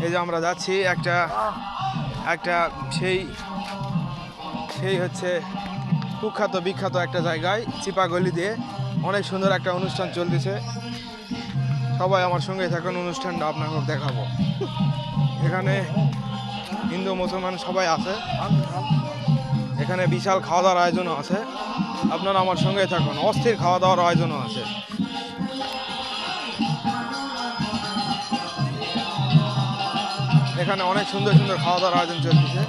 এই যে আমরা যাচ্ছি একটা একটা সেই সেই হচ্ছে কুখ্যাত বিখ্যাত একটা জায়গায় চিপাগলি দিয়ে অনেক সুন্দর একটা অনুষ্ঠান চলতেছে। সবাই আমার সঙ্গে থাকুন, অনুষ্ঠানটা আপনাকে দেখাবো। এখানে হিন্দু মুসলমান সবাই আছে, এখানে বিশাল খাওয়া দাওয়ার আয়োজনও আছে। আপনারা আমার সঙ্গে থাকুন, অস্থির খাওয়া দাওয়ার আয়োজনও আছে। এখানে অনেক সুন্দর সুন্দর খাওয়া দাওয়ার আয়োজন চলতেছে।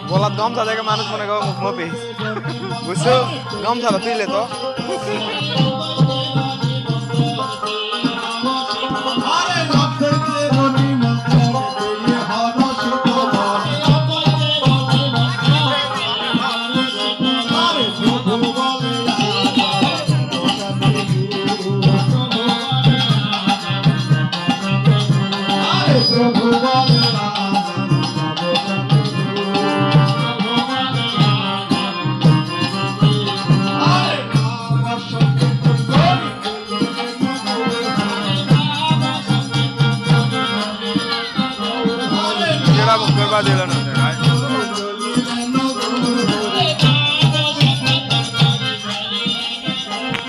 গলার গামছা দেখে মানুষ মনে করে মুখ মপি, বুঝছো? গামছাটা তুইলে তো করবা দিল না।